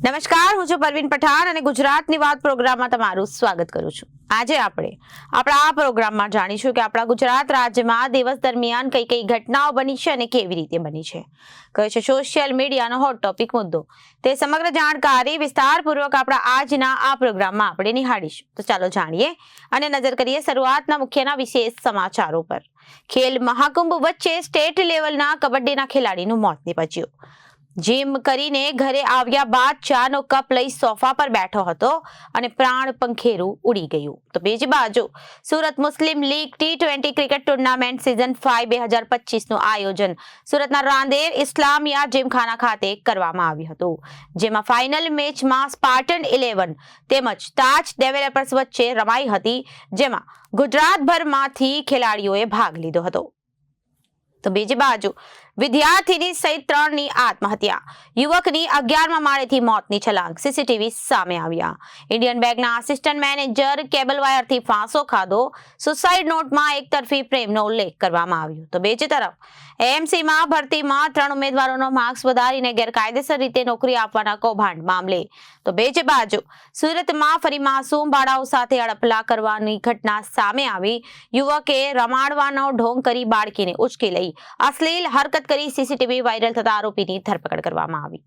નમસ્કાર, હું છું પરવીન પઠાણ અને ગુજરાતની વાત પ્રોગ્રામમાં તમારું સ્વાગત કરું છું। આજે આપણે આપણા આ પ્રોગ્રામમાં જાણીશું કે આપણા ગુજરાત રાજ્યમાં દિવસ દરમિયાન કઈ કઈ ઘટનાઓ બની છે અને કેવી રીતે બની છે, કયો છે સોશિયલ મીડિયાનો હોટ ટોપિક મુદ્દો। તે સમગ્ર જાણકારી વિસ્તારપૂર્વક આપણા આજના આ પ્રોગ્રામમાં આપણે નિહાળીશું। તો ચાલો જાણીએ અને નજર કરીએ શરૂઆતના મુખ્યના વિશેષ સમાચારો પર। ખેલ મહાકુંભ વચ્ચે સ્ટેટ લેવલના કબડ્ડીના ખેલાડીનું મોત નીપજ્યું। જીમ કરીને ઘરે આવ્યા બાદ ચાનો કપ લઈ સોફા પર બેઠો હતો અને પ્રાણ પંખેરું ઉડી ગયું। તો બીજી બાજુ Surat Muslim league T20 cricket tournament season 5 2025નું આયોજન સુરતના રાંદેર ઇસ્લામિયા જીમખાના ખાતે કરવામાં આવ્યું હતું, જેમાં ફાઇનલ મેચમાં સ્પાર્ટન 11 તેમજ તાજ ડેવલપર્સ વચ્ચે રમાઈ હતી, જેમાં ગુજરાતભરમાંથી ખેલાડીઓએ ભાગ લીધો હતો। તો બીજી બાજુ વિદ્યાર્થીની સહિત 3ની આત્મહત્યા, યુવકની 11મા માળેથી મોતની છલાંગ, સીસીટીવી સામે આવ્યા। ઇન્ડિયન બેંકના આસિસ્ટન્ટ મેનેજર કેબલ વાયરથી ફાંસો ખાધો, સુસાઇડ નોટમાં એકતરફી પ્રેમનો ઉલ્લેખ કરવામાં આવ્યો। તો બીજી તરફ એએમસીમાં ભરતીમાં 3 ઉમેદવારોનો માર્ક્સ વધારીને ગેરકાયદેસર રીતે નોકરી આપવાના કૌભાંડ મામલે તો બીજી બાજુ સુરતમાં ફરી માસૂમ બાળાઓ સાથે અડપલા કરવાની ઘટના સામે આવી। યુવકે રમાડવાનો ઢોંગ કરી બાળકીને ઉચકી લઈ અશ્લીલ હરકત કરી સીસીટીવી વાયરલ થતા આરોપીની ધરપકડ કરવામાં આવી।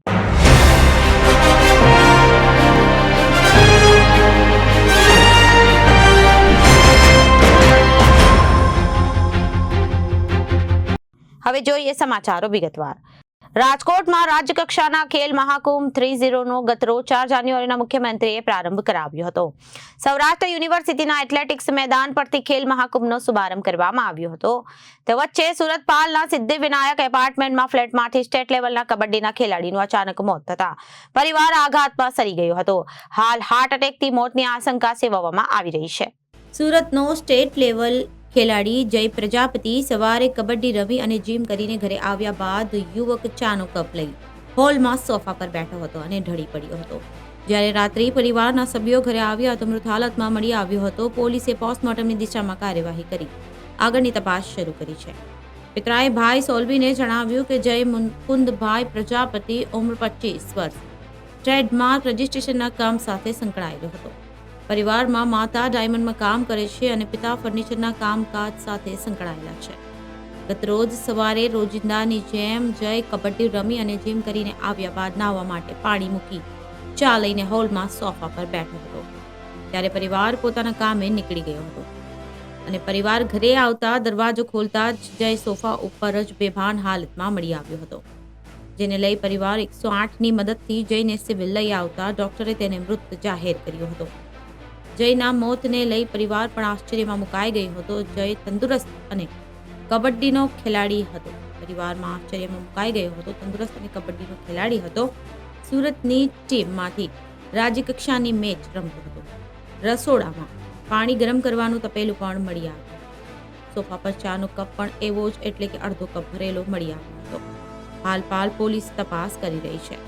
હવે જોઈએ સમાચારો વિગતવાર। રાજકોટમાં રાજ્યકક્ષાના ખેલ મહાકુંભ 30નો ગતરોજ 4 જાન્યુઆરીના મુખ્યમંત્રીએ પ્રારંભ કરાવ્યો હતો। સૌરાષ્ટ્ર યુનિવર્સિટીના એથ્લેટિક્સ મેદાન પરથી ખેલ મહાકુંભનો શુભારંભ કરવામાં આવ્યો હતો। તે વચ્ચે સુરત પાલના સિદ્ધિવિનાયક એપાર્ટમેન્ટમાં ફ્લેટમાંથી સ્ટેટ લેવલના કબડ્ડીના ખેલાડીનું અચાનક મોત થતા પરિવાર આઘાતમાં સરી ગયો હતો। હાલ હાર્ટ એટેકથી મોતની આશંકા સેવવામાં આવી રહી છે। સુરતનો સ્ટેટ લેવલ ખેલાડી જય પ્રજાપતિ સવારે કબડ્ડી રમી અને જીમ કરીને ઘરે આવ્યા બાદ યુવક ચાનો કપ લઈ હોલમાં સોફા પર બેઠો હતો અને ઢળી પડ્યો હતો। જ્યારે રાત્રે પરિવારના સભ્યો ઘરે આવ્યા તો મૃત હાલતમાં મળી આવ્યો હતો। પોલીસે પોસ્ટમોર્ટમની દિશામાં કાર્યવાહી કરી આગળની તપાસ શરૂ કરી છે। પિતરાએ ભાઈ સોલવીને જણાવ્યું કે જય મુકુંદભાઈ પ્રજાપતિ ઉંમર 25 વર્ષ ટ્રેડમાર્ક રજિસ્ટ્રેશનના કામ સાથે સંકળાયેલો હતો। પરિવારમાં માતા ડાયમંડમાં કામ કરે છે અને પિતા ફર્નિચરના કામકાજ સાથે સંકળાયેલા છે। ગતરોજ સવારે રોજિંદાની જેમ જય કબડ્ડી રમી અને જીમ કરીને આવ્યા બાદ નાહવા માટે પાણી મૂકી ચા લઈને હોલમાં સોફા પર બેઠો હતો, ત્યારે પરિવાર પોતાના કામે નીકળી ગયો હતો અને પરિવાર ઘરે આવતા દરવાજો ખોલતા જ જય સોફા ઉપર જ બેભાન હાલતમાં મળી આવ્યો હતો, જેને લઈ પરિવાર 108ની મદદથી જયને સિવિલ લઈ આવતા ડોક્ટરે તેને મૃત જાહેર કર્યો હતો। જયના મોતને લઈ પરિવાર પણ આશ્ચર્યમાં મુકાઈ ગયો હતો। જય તંદુરસ્ત અને કબડ્ડીનો ખેલાડી હતો। પરિવારમાં આશ્ચર્યમાં મુકાઈ ગયો હતો। તંદુરસ્ત અને કબડ્ડીનો ખેલાડી હતો। સુરતની ટીમમાંથી રાજ્યકક્ષાની મેચ રમતો હતો। રસોડામાં પાણી ગરમ કરવાનું તપેલું પણ મળી આવ્યું। સોફા પર ચાનો કપ પણ એવો જ એટલે કે અડધો કપ ભરેલો મળી આવ્યો હતો। હાલ પોલીસ તપાસ કરી રહી છે।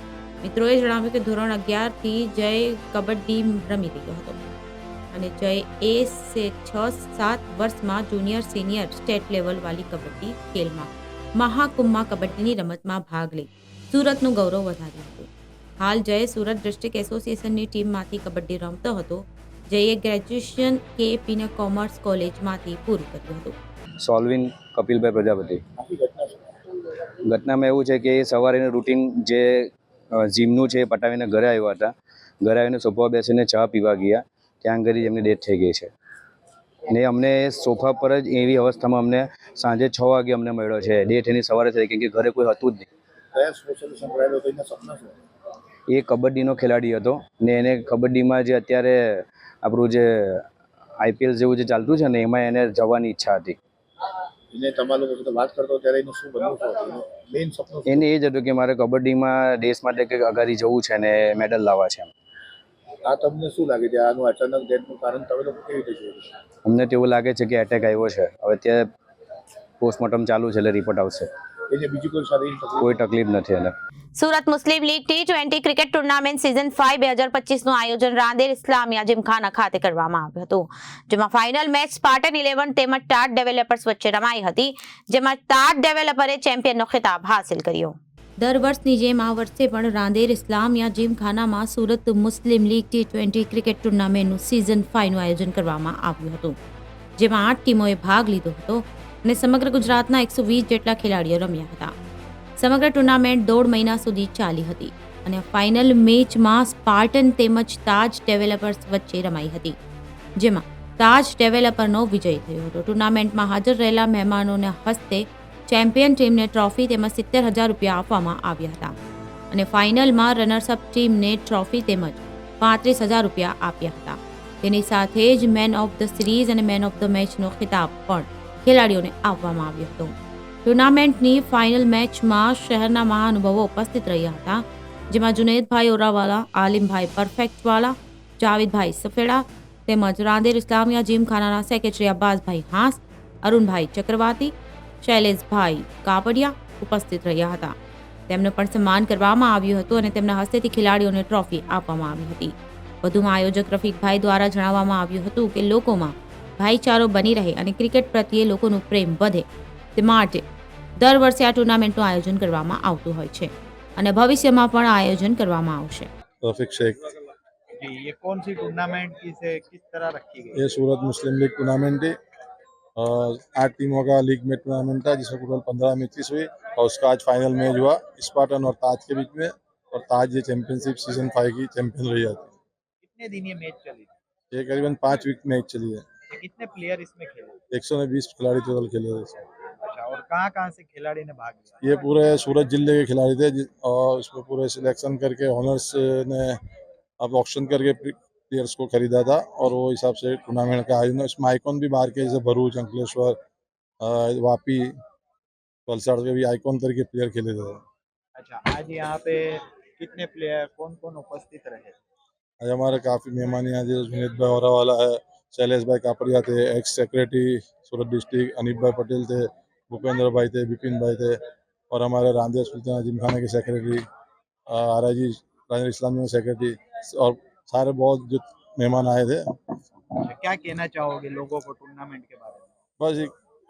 મિત્રોએ જણાવ્યું કે ધોરણ 11થી જય કબડ્ડી રમી રહ્યો હતો અને જય 6-7 વર્ષમાં જુનિયર સિનિયર સ્ટેટ લેવલ વાળી કબડ્ડી ખેલમાં મહાકુંભમાં કબડ્ડીની રમતમાં ભાગ લઈ સુરતનું ગૌરવ વધાર્યું હતું। હાલ જય સુરત ડિસ્ટ્રિક્ટ એસોસિએશનની ટીમમાંથી કબડ્ડી રમતો હતો। જયે ગ્રેજ્યુએશન KPને કોમર્સ કોલેજમાંથી પૂરું કર્યું હતું। સોલ્વિન કપિલભાઈ પ્રજાપતિ। ઘટનામાં એવું છે કે સવારેનું રૂટીન જે જીમનું છે એ પટાવીને ઘરે આવ્યા હતા। ઘરે આવીને સોફા બેસીને ચા પીવા ગયા, ત્યાં આગળ એમની ડેથ થઈ ગઈ છે ને અમને સોફા પર જ એવી અવસ્થામાં અમને સાંજે 6 વાગે અમને મળ્યો છે। ડેથ એની સવારે થઈ કેમ કે ઘરે કોઈ હતું જ નહીં। એ કબડ્ડીનો ખેલાડી હતો ને એને કબડ્ડીમાં જે અત્યારે આપણું જે IPL જેવું જે ચાલતું છે ને એમાં એને જવાની ઈચ્છા હતી। એને એ જ હતું કે મારે કબડ્ડીમાં દેશ માટે કંઈક આગળ જવું છે ને મેડલ લાવવા છે। તમને શું લાગે છે આનું અચાનક ડેથનું કારણ તમે લોકો કેવી રીતે જોયું? અમને તો એવું લાગે છે કે એટેક આવ્યો છે। હવે ત્યાં પોસ્ટમોર્ટમ ચાલુ છે એટલે રિપોર્ટ આવશે। બીજી કોઈ તકલીફ નથી એને। Surat Muslim league T20 cricket tournament season 5 2025નું આયોજન રાંદેર ઇસ્લામિયા જીમખાના ખાતે કરવામાં આવ્યું હતું, જેમાં ફાઇનલ મેચ સ્પાર્ટન 11 તેમજ તાજ ડેવલપર્સ વચ્ચે રમાઈ હતી, જેમાં તાજ ડેવલપરે ચેમ્પિયનનો ખિતાબ હાંસલ કર્યો। દર વર્ષની જેમ આ વર્ષે પણ Rander Islamia જીમખાનામાં Surat Muslim league T20 cricket ટુર્નામેન્ટનું season 5નું આયોજન કરવામાં આવ્યું હતું, જેમાં 8 ટીમોએ ભાગ લીધો હતો અને સમગ્ર ગુજરાતના 120 જેટલા ખેલાડીઓ રમ્યા હતા. સમગ્ર ટુર્નામેન્ટ 1.5 મહિના સુધી ચાલી હતી અને ફાઇનલ મેચમાં સ્પાર્ટન તેમજ તાજ ડેવલપર્સ વચ્ચે રમાઈ હતી, જેમાં તાજ ડેવલપરનો વિજય થયો હતો. ટુર્નામેન્ટમાં હાજર રહેલા મહેમાનોના હસ્તે ચેમ્પિયન ટીમને ટ્રોફી તેમજ 70,000 રૂપિયા આપવામાં આવ્યા હતા અને ફાઇનલમાં રનર્સઅપ ટીમને ટ્રોફી તેમજ 35,000 રૂપિયા આપ્યા હતા. તેની સાથે જ મેન ઓફ ધ સિરીઝ અને મેન ઓફ ધ મેચનો ખિતાબ પણ ખેલાડીઓને આપવામાં આવ્યો હતો. ટુર્નામેન્ટની ફાઇનલ મેચમાં શહેરના મહાનુભાવો ઉપસ્થિત રહ્યા હતા, જેમાં જુનેદભાઈ ઓરાવાલા, આલિમભાઈ પરફેક્ટવાલા, જાવેદભાઈ સફેડા તેમજ રાંદેર ઇસ્લામિયા જીમખાનાના સેક્રેટરી અબ્બાસભાઈ હાંસ, અરુણભાઈ ચક્રવાતી, શૈલેષભાઈ કાપડિયા ઉપસ્થિત રહ્યા હતા. તેમને પણ સન્માન કરવામાં આવ્યું હતું અને તેમના હસ્તેથી ખેલાડીઓને ટ્રોફી આપવામાં આવી હતી. વધુમાં આયોજક રફીકભાઈ દ્વારા જણાવવામાં આવ્યું હતું કે લોકોમાં ભાઈચારો બની રહે અને ક્રિકેટ પ્રત્યે લોકોનું પ્રેમ વધે તે માટે દર વર્ષે આ ટુર્નામેન્ટનું આયોજન કરવામાં આવતું હોય છે અને ભવિષ્યમાં પણ આ આયોજન કરવામાં આવશે. रफीक शेख, जी ये कौन सी टूर्नामेंट किस तरह रखी गई? ये सूरत मुस्लिम लीग टूर्नामेंट है। 8 टीमों का लीग में टूर्नामेंट था, जिसमें टोटल 15 मैचेस हुई और उसका आज फाइनल मैच हुआ स्पार्टन और ताज के बीच में, और ताज ये चैंपियनशिप सीजन 5 की चैंपियन रही है। कितने दिन ये मैच चली थी? ये करीबन 5 वीक मैच चली है। ये कितने प्लेयर इसमें खेले? 120 खिलाड़ी टोटल खेले थे इसमें। अच्छा, और कहाँ कहाँ से खिलाड़ी ने भाग लिया? ये पूरे सूरत जिले के खिलाड़ी थे और इसमें पूरे सिलेक्शन करके ऑनर्स ने अब ऑक्शन करके प्लेयर्स को खरीदा था और वो हिसाब से टूर्नामेंट का आयोजन। इसमें आइकॉन भी बाहर के, जैसे भरूच, अंकलेश्वर, वापी, वलसाड़ के भी आइकॉन तरीके प्लेयर खेले थे। अच्छा, आज यहाँ पे कितने प्लेयर कौन कौन उपस्थित रहे? आज हमारे काफ़ी मेहमान यहाँ थे। जुनेद भाई औरावाला है, शैलेष भाई कापड़िया थे, एक्स सेक्रेटरी सूरत डिस्ट्रिक्ट अनिप भाई पटेल थे, भूपेंद्र भाई थे, विपिन भाई थे, और हमारे रांदेर सुल्तान जिमखाना के सेक्रेटरी आराजी रांदेर इस्लामी सेक्रेटरी, और सारे बहुत जो मेहमान आए थे। अच्छा, क्या कहना चाहोगे लोगों को टूर्नामेंट के बारे में? बस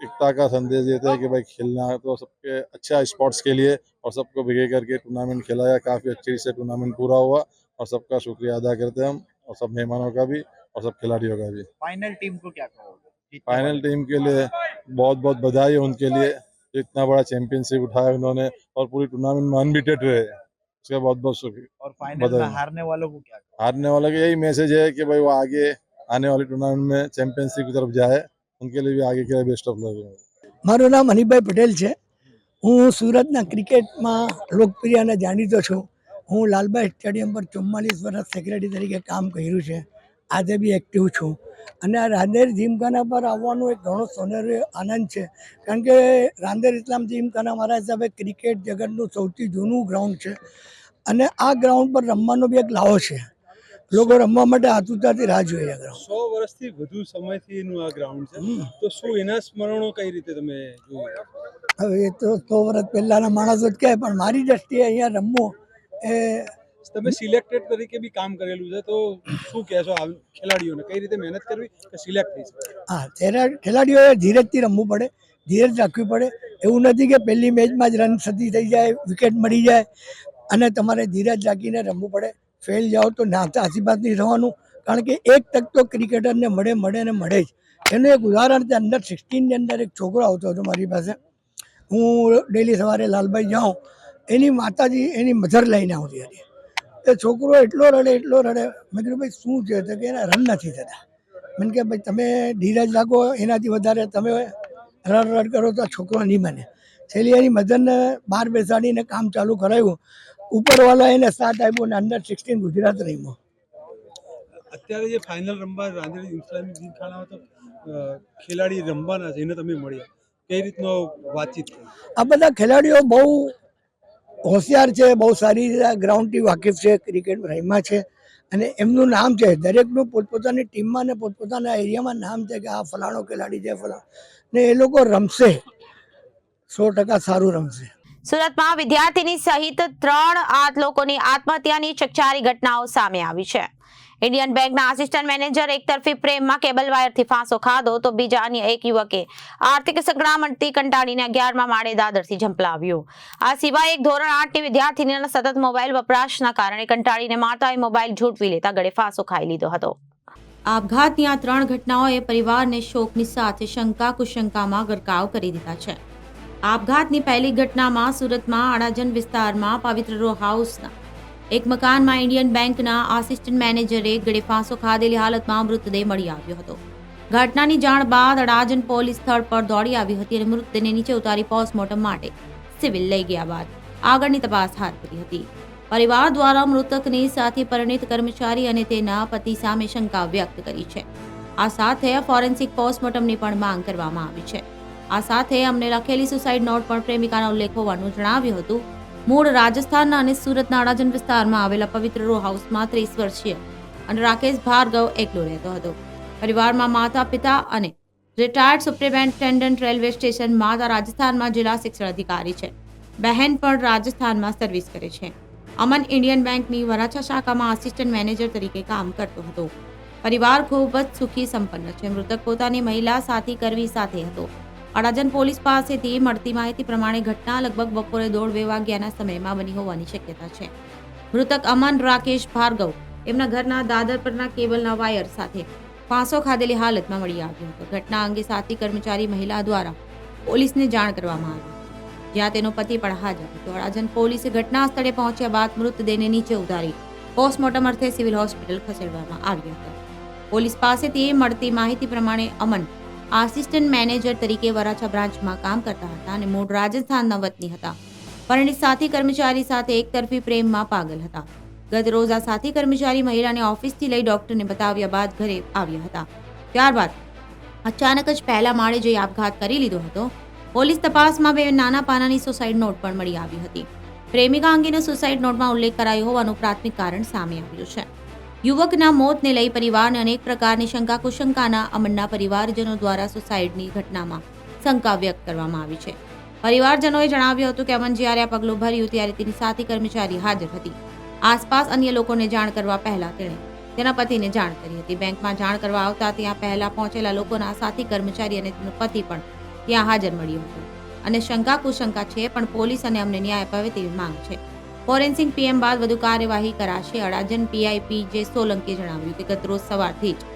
एकता का संदेश देते हैं कि भाई खेलना है तो सबके अच्छा स्पोर्ट्स के लिए, और सबको भिगे करके टूर्नामेंट खेला गया। काफ़ी अच्छे से टूर्नामेंट पूरा हुआ और सबका शुक्रिया अदा करते हैं हम, और सब मेहमानों का भी और सब खिलाड़ियों का भी। फाइनल टीम को क्या कहोगे? जीतने फाइनल टीम के लिए बहुत बहुत बधाई है उनके लिए, इतना बड़ा चैंपियनशिप उठाया उन्होंने और पूरी टूर्नामेंट में अनबीटेड रहे, उसका बहुत बहुत शुक्रिया। और फाइनल में बधाई। हारने वालों को क्या कहोगे? हारने वालों का यही मैसेज है कि भाई वो आगे आने वाली टूर्नामेंट में चैंपियनशिप की तरफ जाए, उनके लिए भी आगे के लिए बेस्ट ऑफ लक। મારું નામ અનિભાઈ પટેલ છે. હું સુરતના ક્રિકેટમાં લોકપ્રિય અને જાણીતો છું. હું લાલબાઈ સ્ટેડિયમ પર 44 વર્ષ સેક્રેટરી તરીકે કામ કર્યું છે. આજે બી એક્ટિવ છું અને આ રાંદેર જીમખાના પર આવવાનો એક ઘણો સોનેરી આનંદ છે, કારણ કે રાંદેર ઇસ્લામ જીમખાના મારા હિસાબે ક્રિકેટ જગતનું સૌથી જૂનું ગ્રાઉન્ડ છે અને આ ગ્રાઉન્ડ પર રમવાનો બી એક લાવો છે. લોકો રમવા માટે આતુરતાથી રાહ જોઈએ આ ગ્રાઉન્ડ. 100 વર્ષથી વધુ સમયથી એનું આ ગ્રાઉન્ડ છે, તો શું એના સ્મરણો કઈ રીતે તમે જોયું? હવે એ તો 100 વર્ષ પહેલાંના માણસો જ કહે, પણ મારી દ્રષ્ટિએ અહીંયા રમવું એ તમે સિલેક્ટેડ તરીકે બી કામ કરેલું છે, તો શું કહેશો આ ખેલાડીઓને કઈ રીતે મહેનત કરવી કે સિલેક્ટ થઈ શકે? હા, ખેલાડીઓએ ધીરજથી રમવું પડે, ધીરજ રાખવી પડે. એવું નથી કે પહેલી મેચમાં જ રન થતી થઈ જાય, વિકેટ મળી જાય, અને તમારે ધીરજ રાખીને રમવું પડે. ફેલ જાઓ તો નાસીપાસ નહીં થવાનું, કારણ કે એક તક તો ક્રિકેટરને મળે ને મળે જ. એનું એક ઉદાહરણ છે, અંડર 16ની અંદર એક છોકરો આવતો હતો મારી પાસે. હું ડેલી સવારે લાલભાઈ જાઉં, એની માતાજી એની મધર લઈને આવતી હતી. એ છોકરો એટલો રડે. મેં કીધું ભાઈ શું છે? તો કે એના રન નથી થતા. મને કે ભાઈ તમે ધીરજ રાખો, એનાથી વધારે તમે રડ કરો તો આ છોકરો નહીં બને. છેલ્લી એની મધરને બહાર બેસાડીને કામ ચાલુ કરાવ્યું. ઉપરવાળા એને સાથ આપ્યો અને અંડર 16 ગુજરાત રમ્યો. અત્યારે જે ફાઇનલ રમવા રાંદેર ઇસ્લામિક જીમખાનામાં તો ખેલાડી રમવાના છે, એને તમે મળ્યા, કઈ રીતનો વાતચીત થઈ? આ બધા ખેલાડીઓ બહુ હોશિયાર છે, બહુ સારી રીતે ગ્રાઉન્ડથી વાકેફ છે, ક્રિકેટ રમ્યા છે અને એમનું નામ છે. દરેકનું પોતપોતાની ટીમમાં ને પોતપોતાના એરિયામાં નામ છે કે આ ફલાણો ખેલાડી છે, ફલાણો, ને એ લોકો રમશે, 100% સારું રમશે. સુરતમાં વિદ્યાર્થીની સહિત 3 લોકોની આત્મહત્યાની ચકચારી ઘટનાઓ સામે આવી છે. ઇન્ડિયન બેંકના આસિસ્ટન્ટ મેનેજર એકતરફી પ્રેમમાં કેબલ વાયરથી ફાંસો ખાધો તો બીજા અન્ય એક યુવકે આર્થિક સંકળામણથી કંટાળીને 11મા માળે દાદરથી ઝંપલાવ્યો. આ સિવાય એક ધોરણ 8ની વિદ્યાર્થીનીના સતત મોબાઈલ વપરાશના કારણે કંટાળીને માતાએ મોબાઈલ ઝૂંટવી લેતા ગળે ફાંસો ખાઈ લીધો હતો. આપઘાતની આ 3 ઘટનાઓએ પરિવારને શોકની સાથે શંકા કુશંકામાં ગરકાવ કરી દીધા છે. આપઘાતની પહેલી ઘટનામાં સુરતમાં અડાજણ વિસ્તારમાં પવિત્ર રો હાઉસના એક મકાનમાં ઇન્ડિયન બેંકના આસિસ્ટન્ટ મેનેજરે ગળે ફાંસો ખાધેલી હાલતમાં મૃતદેહ મળી આવ્યો હતો. ઘટનાની જાણ બાદ અડાજણ પોલીસ સ્થળ પર દોડી આવી હતી અને મૃતદેહને નીચે ઉતારી પોસ્ટમોર્ટમ માટે સિવિલ લઈ ગયા બાદ આગળની તપાસ હાથ ધરી હતી. પરિવાર દ્વારા મૃતકની સાથે પરિણીત કર્મચારી અને તેના પતિ સામે શંકા વ્યક્ત કરી છે. આ સાથે ફોરેન્સિક પોસ્ટમોર્ટમની પણ માંગ કરવામાં આવી છે. આ સાથે અમને લખેલી સુસાઇડ નોટ પણ પ્રેમિકાનો ઉલ્લેખ હોવાનું જણાવ્યું હતું. મૂળ રાજસ્થાનના અને સુરતના અડાજણ વિસ્તારમાં આવેલા પવિત્ર રો હાઉસમાં 30 વર્ષીય અને રાકેશ ભાર્ગવ એકલો રહેતો હતો. પરિવારમાં માતા પિતા અને રિટાયર્ડ સુપ્રિન્ટેન્ડન્ટ રેલવે સ્ટેશન માતા રાજસ્થાનમાં જિલ્લા શિક્ષણ અધિકારી છે. બહેન પણ રાજસ્થાનમાં સર્વિસ કરે છે. અમન ઇન્ડિયન બેંકની વરાછા શાખામાં આસિસ્ટન્ટ મેનેજર તરીકે કામ કરતો હતો. પરિવાર ખૂબ જ સુખી સંપન્ન છે. મૃતક પોતાની મહિલા સાથી કરવી સાથે હતો. અડાજણ પોલીસ પાસેથી મળતી માહિતી પ્રમાણે ઘટના લગભગ બપોરે 1:30 વાગ્યાના સમયમાં બની હોવાની શક્યતા છે. મૃતક અમન રાકેશ ભાર્ગવ એમના ઘરના દાદર પરના કેબલના વાયર સાથે ફાંસો ખાધેલી હાલતમાં મળી આવ્યો હતો. ઘટના અંગે સાથી કર્મચારી મહિલા દ્વારા પોલીસને જાણ કરવામાં આવી, જ્યાં તેનો પતિ પણ હાજર હતો. અડાજણ પોલીસે ઘટના સ્થળે પહોંચ્યા બાદ મૃતદેહને નીચે ઉતારી પોસ્ટમોર્ટમ અર્થે સિવિલ હોસ્પિટલ ખસેડવામાં આવ્યો હતો. પોલીસ પાસેથી મળતી માહિતી પ્રમાણે અમન આસિસ્ટન્ટ મેનેજર તરીકે વરાછા બ્રાન્ચમાં કામ કરતા હતા અને મૂળ રાજસ્થાનના વતની હતા. પરિણીત સાથી કર્મચારી સાથે એકતરફી પ્રેમમાં પાગલ હતા. ગત રોજ આ સાથી કર્મચારી મહિલાને ઓફિસથી લઈ ડોક્ટરને બતાવ્યા બાદ ઘરે આવ્યા હતા. ત્યારબાદ અચાનક જ પહેલા માળે જઈ આપઘાત કરી લીધો હતો. પોલીસ તપાસમાં 2 નાના પાનાની સુસાઇડ નોટ પણ મળી આવી હતી. પ્રેમિકા અંગેનો સુસાઇડ નોટમાં ઉલ્લેખ કરાયો હોવાનું પ્રાથમિક કારણ સામે આવ્યું છે. યુવકના મોતને લઈ પરિવારને અનેક પ્રકારની શંકા કુશંકાના અમનના પરિવારજનો દ્વારા સુસાઇડની ઘટનામાં શંકા વ્યક્ત કરવામાં આવી છે. પરિવારજનોએ જણાવ્યું હતું કે અમન જ્યારે આ પગલું ભર્યું ત્યારે તેની સાથી કર્મચારી હાજર હતી. આસપાસ અન્ય લોકોને જાણ કરવા પહેલા તેણે તેના પતિને જાણ કરી હતી. બેંકમાં જાણ કરવા આવતા ત્યાં પહેલા પહોંચેલા લોકોના સાથી કર્મચારી અને તેનો પતિ પણ ત્યાં હાજર મળ્યો હતો અને શંકા કુશંકા છે, પણ પોલીસ અને અમને ન્યાય અપાવે તેવી માંગ છે. ફોરેન્સિક પીએમ બાદ વધુ કાર્યવાહી કરાશે. અડાજણ પીઆઈપી જે સોલંકીએ જણાવ્યું કે ગત રોજ સવારથી જ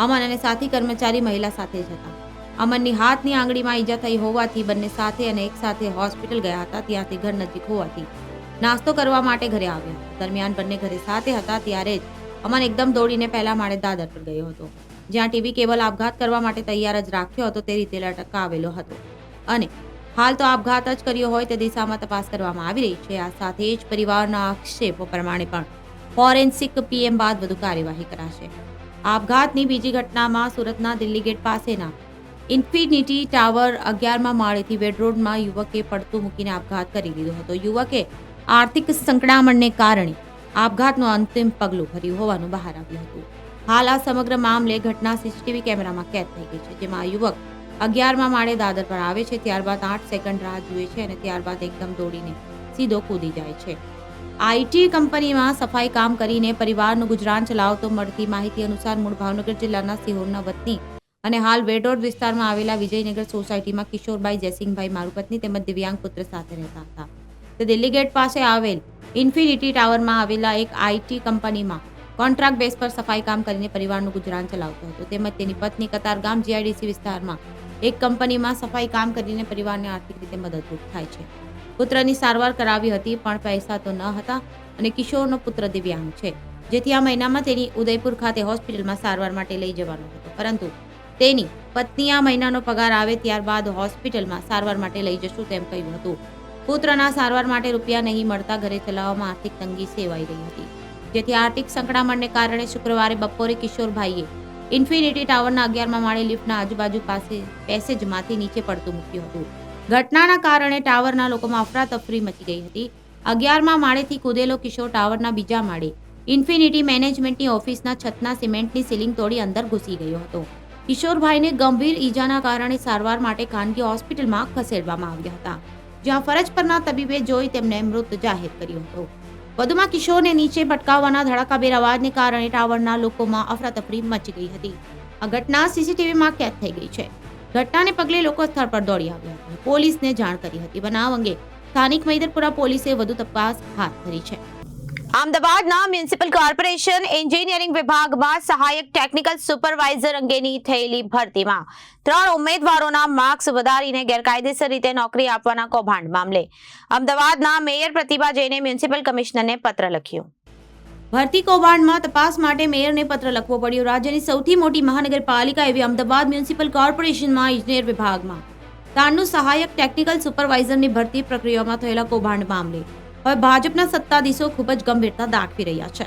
અમન અને સાથી કર્મચારી મહિલા સાથે જ હતા. અમનની હાથની આંગળીમાં ઈજા થઈ હોવાથી બંને સાથે અને એક સાથે હોસ્પિટલ ગયા હતા. ત્યાંથી ઘર નજીક હોવાથી નાસ્તો કરવા માટે ઘરે આવ્યા હતા. દરમિયાન બંને ઘરે સાથે હતા ત્યારે જ અમન એકદમ દોડીને પહેલા માળે દાદર પર ગયો હતો, જ્યાં ટીવી કેબલ આપઘાત કરવા માટે તૈયાર જ રાખ્યો હતો તે રીતે લટકાવેલો હતો અને હાલ તો આપઘાત જ કર્યો હોય તે દિશામાં તપાસ કરવામાં આવી રહી છે. આ સાથે જ પરિવારના આક્ષેપો પ્રમાણે પણ ફોરેન્સિક પીએમ બાદ વધુ કાર્યવાહી કરાશે. આપઘાતની બીજી ઘટનામાં સુરતના દિલ્હી ગેટ પાસેના ઇન્ફિનિટી ટાવર 11મા માળેથી વેડ રોડમાં યુવકે પડતું મૂકીને આપઘાત કરી લીધો હતો. યુવકે આર્થિક સંકળામણને કારણે આપઘાતનું અંતિમ પગલું ભર્યું હોવાનું બહાર આવ્યું હતું. હાલ આ સમગ્ર મામલે ઘટના સીસીટીવી કેમેરામાં કેદ થઈ ગઈ છે, જેમાં યુવક 11મા માળે દાદર પર આવે છે, ત્યારબાદ 8 સેકન્ડ રાહ જુએ છે અને ત્યારબાદ એકદમ દોડીને સીધો કૂદી જાય છે. આઈટી કંપનીમાં સફાઈ કામ કરીને પરિવારનું ગુજરાન ચલાવતો મળતી માહિતી અનુસાર મૂળ ભાવનગર જિલ્લાના સિહોરના વતની અને હાલ વેડરોડ વિસ્તારમાં આવેલા વિજયનગર સોસાયટીમાં કિશોરભાઈ જયસિંહભાઈ મારું પત્ની તેમજ દિવ્યાંગ પુત્ર સાથે રહેતા હતા. તે દિલ્હી ગેટ પાસે આવેલ ઇન્ફિનિટી ટાવરમાં આવેલા એક આઈટી કંપનીમાં કોન્ટ્રાક્ટ બેઝ પર સફાઈ કામ કરીને પરિવારનું ગુજરાન ચલાવતો હતો. તેમજ તેની પત્ની કતારગામ જીઆઈડીસી વિસ્તારમાં એક કંપનીમાં સફાઈ કામ કરીને પરિવારને આર્થિક રીતે મદદરૂપ થાય છે. પુત્રની સારવાર કરાવી હતી, પણ પૈસા તો ન હતા અને કિશોરનો પુત્ર દિવ્યાંગ છે, જેથી આ મહિનામાં તેની ઉદયપુર ખાતે હોસ્પિટલમાં સારવાર માટે લઈ જવાનો હતો, પરંતુ તેની પત્ની આ મહિનાનો પગાર આવે ત્યારબાદ હોસ્પિટલમાં સારવાર માટે લઈ જશું તેમ કહ્યું હતું. પુત્રના સારવાર માટે રૂપિયા નહીં મળતા ઘરે ચલાવવામાં આર્થિક તંગી સેવાઈ રહી હતી, જેથી આર્થિક સંકળામણને કારણે શુક્રવારે બપોરે કિશોરભાઈએ ઇન્ફિનિટી ટાવરના 11મા માળે લિફ્ટના આજુબાજુ પાસે પેસેજમાંથી નીચે પડતું મૂક્યું હતું. ઘટનાના કારણે ટાવરના લોકોમાં અફરાતફરી મચી ગઈ હતી. 11મા માળેથી કૂદેલો કિશોર ટાવરના બીજા માળે ઇન્ફિનિટી મેનેજમેન્ટની ઓફિસના છતના સિમેન્ટની સીલિંગ તોડી અંદર ઘૂસી ગયો હતો. કિશોરભાઈને ગંભીર ઈજાના કારણે સારવાર માટે ખાનગી હોસ્પિટલમાં ખસેડવામાં આવ્યા હતા, જ્યાં ફરજ પરના તબીબે જોઈ તેમને મૃત જાહેર કર્યો હતો. વધુમાં કિશોરને નીચે પટકાવવાના ધડાકાભેર અવાજને કારણે ટાવરના લોકોમાં અફરાતફરી મચી ગઈ હતી. આ ઘટના સીસીટીવીમાં કેદ થઈ ગઈ છે. ઘટનાને પગલે લોકો સ્થળ પર દોડી આવ્યા હતા. પોલીસને જાણ કરી હતી. બનાવ અંગે સ્થાનિક મૈદરપુરા પોલીસે વધુ તપાસ હાથ ધરી છે. અમદાવાદના મ્યુનિસિપલ કોર્પોરેશન એન્જિનિયરિંગ વિભાગમાં સહાયક ટેકનિકલ સુપરવાઇઝર અંગેની થયેલી ભરતીમાં 3 ઉમેદવારોના માર્ક્સ વધારીને ગેરકાયદેસર રીતે નોકરી આપવાના કૌભાંડ મામલે અમદાવાદના મેયર પ્રતિભા જૈને મ્યુનિસિપલ કમિશનરને પત્ર લખ્યો. ભરતી કૌભાંડમાં તપાસ માટે મેયરને પત્ર લખવો પડ્યો. રાજ્યની સૌથી મોટી મહાનગરપાલિકા એવી અમદાવાદ મ્યુનિસિપલ કોર્પોરેશનમાં ઇજનેર વિભાગમાં 3 સહાયક ટેકનિકલ સુપરવાઇઝરની ભરતી પ્રક્રિયામાં થયેલા કૌભાંડ મામલે હવે ભાજપના સત્તાધીશો ખૂબ જ ગંભીરતા દાખવી રહ્યા છે.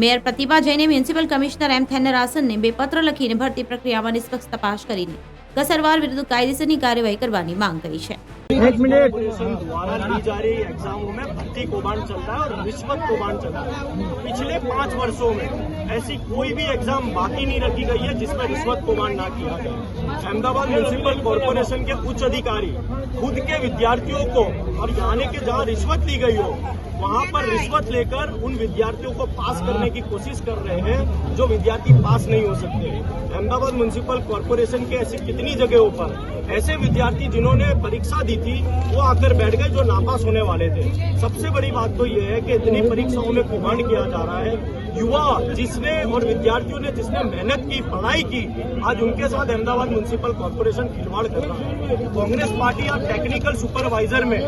મેયર પ્રતિભા જૈને મ્યુનિસિપલ કમિશનર એમ થેન્નરાસનને 2 પત્ર લખીને ભરતી પ્રક્રિયામાં નિષ્પક્ષ તપાસ કરીને કસરવાર વિરુદ્ધ કાયદેસરની કાર્યવાહી કરવાની માંગ કરી છે. कॉर्पोरेशन द्वारा ली जा रही एग्जामों में भर्ती कौभांड चल रहा है और रिश्वत कौभांड चल रहा है. पिछले 5 वर्षों में ऐसी कोई भी एग्जाम बाकी नहीं रखी गई है जिसमें रिश्वत कौभांड ना किया गया. अहमदाबाद म्यूनिसिपल कॉर्पोरेशन के उच्च अधिकारी खुद के विद्यार्थियों को और जाने के जहाँ रिश्वत ली गई हो वहाँ पर रिश्वत लेकर उन विद्यार्थियों को पास करने की कोशिश कर रहे हैं जो विद्यार्थी पास नहीं हो सकते. अहमदाबाद म्यूनिसिपल कॉर्पोरेशन के ऐसी कितनी जगहों पर ऐसे विद्यार्थी जिन्होंने परीक्षा दी थी वो आकर बैठ गए जो नापास होने वाले थे. सबसे बड़ी बात तो ये है कि इतनी परीक्षाओं में कौभांड किया जा रहा है. युवा जिसने और विद्यार्थियों ने जिसने मेहनत की पढ़ाई की आज उनके साथ अहमदाबाद म्यूनिसिपल कॉर्पोरेशन खिलवाड़ कर रहा है. कांग्रेस पार्टी और टेक्निकल सुपरवाइजर में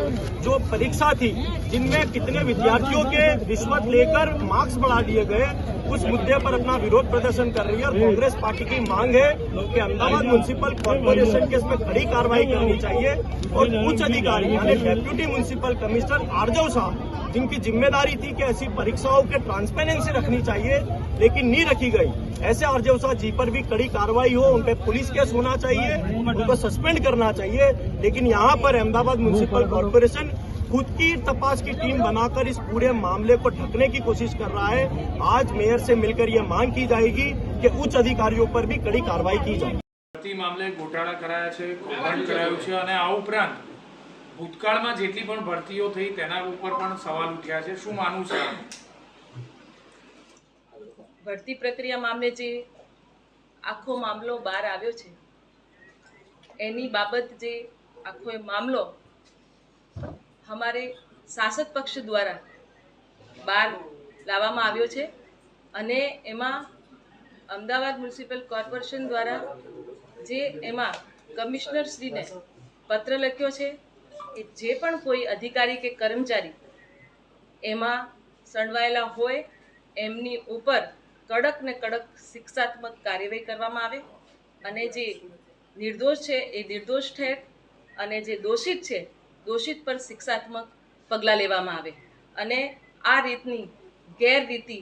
जो परीक्षा थी जिनमें कितने विद्यार्थियों के रिश्वत लेकर मार्क्स बढ़ा दिए गए उस मुद्दे पर अपना विरोध प्रदर्शन कर रही है. और कांग्रेस पार्टी की मांग है कि अहमदाबाद म्यूनिसिपल कॉर्पोरेशन के इसमें कड़ी कार्रवाई करनी चाहिए और उच्च अधिकारी यानी डेप्यूटी म्यूनिसिपल कमिश्नर आरजव साहब जिनकी जिम्मेदारी थी कि ऐसी परीक्षाओं के ट्रांसपेरेंसी रखनी चाहिए लेकिन नहीं रखी गई. ऐसे आरजव साहब जी पर भी कड़ी कार्रवाई हो, उन पर पुलिस केस होना चाहिए, उनको सस्पेंड करना चाहिए. लेकिन यहाँ पर अहमदाबाद म्यूनिसिपल कॉर्पोरेशन खुद की तपास की टीम बनाकर इस पूरे मामले को ढकने की कोशिश कर रहा है. आज मेयर से मिलकर ये मांग की जाएगी कि उच्च अधिकारियों पर भी कड़ी कार्रवाई की जाए. ભરતી મામલે ગોટાળા કરાયા છે, કૌભાંડ કરાયું છે અને આ ઉપરાંત ભૂતકાળમાં જેટલી પણ ભરતીઓ થઈ તેના ઉપર પણ સવાલ ઉઠ્યા છે. શું માનવું છે? ભરતી પ્રક્રિયા મામલે જે આખો મામલો બહાર આવ્યો છે એની બાબત જે આખો એ મામલો हमारे शासक पक्ष द्वारा बहार लाववामां आव्यो छे अने एमां अमदावाद म्युनिसिपल कॉर्पोरेशन द्वारा जे एमां कमिश्नर श्रीने पत्र लख्यो छे कि जे पण कोई अधिकारी के कर्मचारी एमां संडवायेला होय एमनी उपर कड़क ने कड़क शिक्षात्मक कार्यवाही करवामां आवे अने जे निर्दोष छे ए निर्दोष ठहरे अने जे दोषित छे दोषित पर शिक्षात्मक पगलां लेवामां आवे अने आ रीतनी गैररीति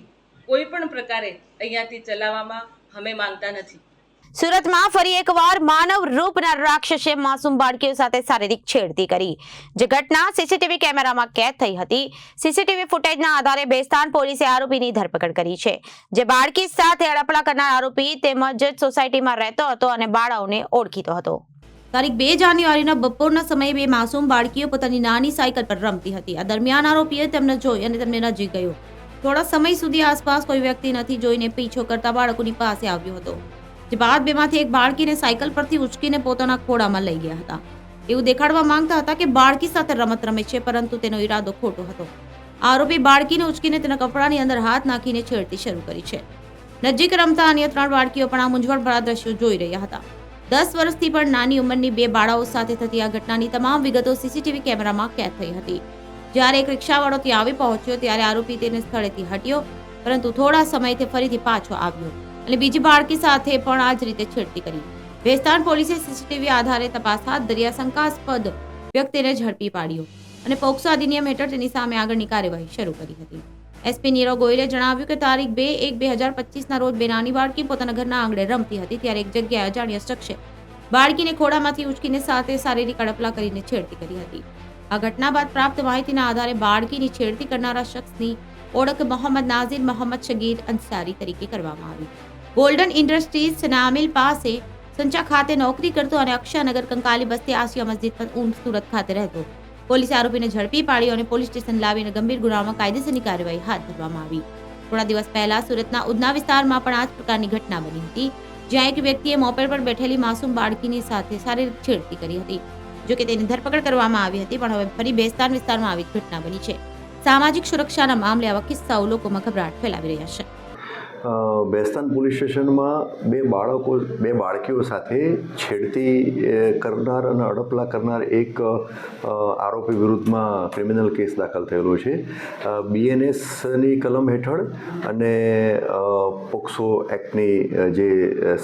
कोई पण प्रकारे अहींयाथी चलाववामां हमें मांगता नथी. સુરતમાં ફરી એકવાર માનવ રૂપના રાક્ષસે માસૂમ બાળકીઓ સાથે શારીરિક છેડતી કરી જે ઘટના સીસીટીવી કેમેરામાં કેદ થઈ હતી. સીસીટીવી ફૂટેજના આધારે બેસ્તાન પોલીસે આરોપીની ધરપકડ કરી છે. જે બાળકી સાથે અડપલા કરનાર આરોપી તેમજ જ સોસાયટીમાં રહેતો હતો અને બાળાઓને ઓળખીતો હતો. તારીખ 2 જાન્યુઆરીના બપોરના સમયે 2 માસૂમ બાળકીઓ પોતાની નાની સાયકલ પર રમતી હતી. આ દરમિયાન આરોપીએ તેમને જોઈ અને તેમને નજીક ગયો. થોડા સમય સુધી આસપાસ કોઈ વ્યક્તિ નથી જોઈને પીછો કરતા બાળકોની પાસે આવ્યો હતો. જે બાદ બેમાંથી એક બાળકીને સાયકલ પરથી ઉચકીને પોતાના ખોળામાં લઈ ગયા હતા. એવું દેખાડવા માંગતા હતા કે બાળકી સાથે રમત રમે છે, પરંતુ તેનો ઈરાદો ખોટો હતો. આરોપી બાળકીને ઉચકીને તેના કપડાની અંદર હાથ નાખીને છેડતી શરૂ કરી છે. નજીક રમતા અન્ય 3 બાળકીઓ પણ આ મૂંઝવણભરા દ્રશ્યો જોઈ રહ્યા હતા. 10 વર્ષથી પણ નાની ઉંમરની 2 બાળાઓ સાથે થતી આ ઘટનાની તમામ વિગતો સીસીટીવી કેમેરામાં કેદ થઈ હતી. જ્યારે એક રિક્ષાવાળો ત્યાં આવી પહોંચ્યો ત્યારે આરોપી તેને સ્થળેથી હટ્યો, પરંતુ થોડા સમયથી ફરીથી પાછો આવ્યો અને બીજી બાળકી સાથે પણ આ જ રીતે છેડતી કરી. બેસ્તાન પોલીસે સીસીટીવી આધારે તપાસ હાથ ધરી શંકાસ્પદ વ્યક્તિને ઝડપી પાડ્યો અને પોક્સો અધિનિયમ હેઠળ તેની સામે આગળની કાર્યવાહી શરૂ કરી હતી. એસપી નીરવ ગોયલે જણાવ્યું કે તારીખ 2/1/2025 રોજ 2 નાની બાળકી પોતાના ઘરના આંગણે રમતી હતી ત્યારે એક જગ્યાએ અજાણ્યા શખ્સે બાળકીને ખોળામાંથી ઉચકીને સાથે શારીરિક અડપલા કરીને છેડતી કરી હતી. આ ઘટના બાદ પ્રાપ્ત માહિતીના આધારે બાળકીની છેડતી કરનારા શખ્સની ઓળખ મોહમ્મદ નાઝીર મોહમ્મદ શગીર અંસારી તરીકે કરવામાં આવી. ગોલ્ડન ઇન્ડસ્ટ્રીઝ સનામિલ પાસે સંચા ખાતે નોકરી કરતો અને અક્ષયનગર કંકાલી બસ્તી આસિયા મસ્જિદ પર સુરત ખાતે રહેતો પોલીસે આરોપીને ઝડપી પાડ્યો અને પોલીસ સ્ટેશન લાવીને ગંભીર ગુનામાં કાયદેસરની કાર્યવાહી હાથ ધરવામાં આવી. થોડા દિવસ પહેલા સુરતના ઉધના વિસ્તારમાં પણ આ જ પ્રકારની ઘટના બની હતી, જ્યાં એક વ્યક્તિએ મોપેડ પર બેઠેલી માસૂમ બાળકીની સાથે શારીરિક છેડતી કરી હતી. જોકે તેની ધરપકડ કરવામાં આવી હતી, પણ હવે ફરી બેસ્તાન વિસ્તારમાં આવી ઘટના બની છે. સામાજિક સુરક્ષાના મામલે આવા કિસ્સાઓ લોકોમાં ગભરાટ ફેલાવી રહ્યા છે. બેસ્તાન પોલીસ સ્ટેશનમાં બે બાળકીઓ સાથે છેડતી કરનાર અને અડપલા કરનાર એક આરોપી વિરુદ્ધમાં ક્રિમિનલ કેસ દાખલ થયેલો છે. BNSની કલમ હેઠળ અને પોક્સો એક્ટની જે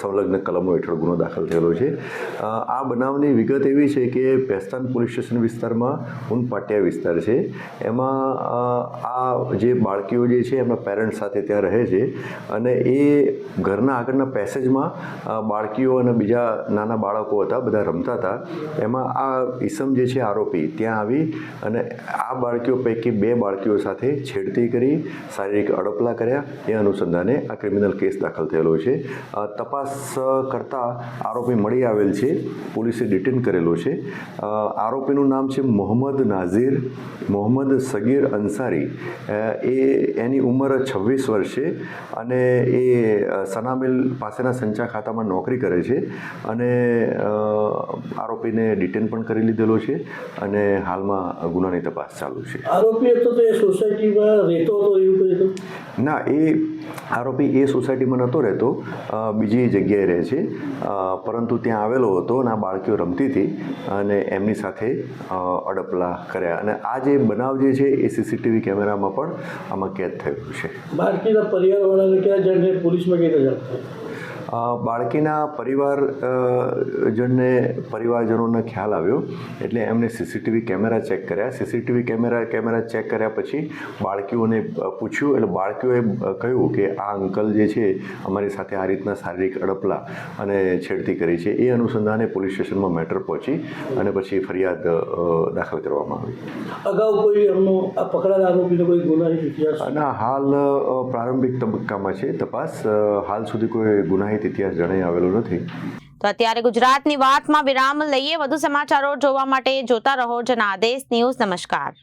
સંલગ્ન કલમો હેઠળ ગુનો દાખલ થયેલો છે. આ બનાવની વિગત એવી છે કે બેસ્તાન પોલીસ સ્ટેશન વિસ્તારમાં ઉનપાટિયા વિસ્તાર છે, એમાં આ જે બાળકીઓ જે છે એમના પેરેન્ટ્સ સાથે ત્યાં રહે છે અને એ ઘરના આગળના પેસેજમાં બાળકીઓ અને બીજા નાના બાળકો હતા, બધા રમતા હતા. એમાં આ ઈસમ જે છે આરોપી ત્યાં આવી અને આ બાળકીઓ પૈકી 2 બાળકીઓ સાથે છેડતી કરી, શારીરિક અડપલા કર્યા. એ અનુસંધાને આ ક્રિમિનલ કેસ દાખલ થયેલો છે. તપાસ કરતાં આરોપી મળી આવેલ છે, પોલીસે ડિટેન કરેલો છે. આરોપીનું નામ છે મોહમ્મદ નાઝીર મોહમ્મદ સગીર અંસારી. એની ઉંમર 26 વર્ષ છે અને એ સનામિલ પાસેના સંચા ખાતામાં નોકરી કરે છે અને આરોપીને ડિટેન પણ કરી લીધેલો છે અને હાલમાં ગુનાની તપાસ ચાલુ છે. આરોપી હતો તો એ સોસાયટીમાં રહેતો હતો એવું કહ્યું? ના, એ આરોપી એ સોસાયટીમાં નહોતો રહેતો, બીજી જગ્યાએ રહે છે, પરંતુ ત્યાં આવેલો હતો અને આ બાળકીઓ રમતી હતી અને એમની સાથે અડપલા કર્યા. અને આ જે બનાવ જે છે એ CCTV કેમેરામાં પણ આમાં કેદ થયેલું છે. બાળકીના પરિવારવાળાને ક્યાં જણને પોલીસમાં કઈ જાણ થઈ? બાળકીના પરિવારજનોને ખ્યાલ આવ્યો એટલે એમને CCTV કેમેરા ચેક કર્યા. CCTV કેમેરા ચેક કર્યા પછી બાળકીઓને પૂછ્યું એટલે બાળકીઓએ કહ્યું કે આ અંકલ જે છે અમારી સાથે આ રીતના શારીરિક અડપલા અને છેડતી કરી છે. એ અનુસંધાને પોલીસ સ્ટેશનમાં મેટર પહોંચી અને પછી ફરિયાદ દાખલ કરવામાં આવી. અગાઉ કોઈ એમનો આ પકડાયેલા આરોપીનો કોઈ ગુનાહિત ઇતિહાસ? ના, હાલ પ્રારંભિક તબક્કામાં છે તપાસ. હાલ સુધી કોઈ ગુનાહિત ઇતિહાસ જણાઈ આવેલો નથી. તો અત્યારે ગુજરાતની વાતમાં વિરામ લઈએ. વધુ સમાચારો જોવા માટે જોતા રહો જનાદેશ ન્યૂઝ. નમસ્કાર.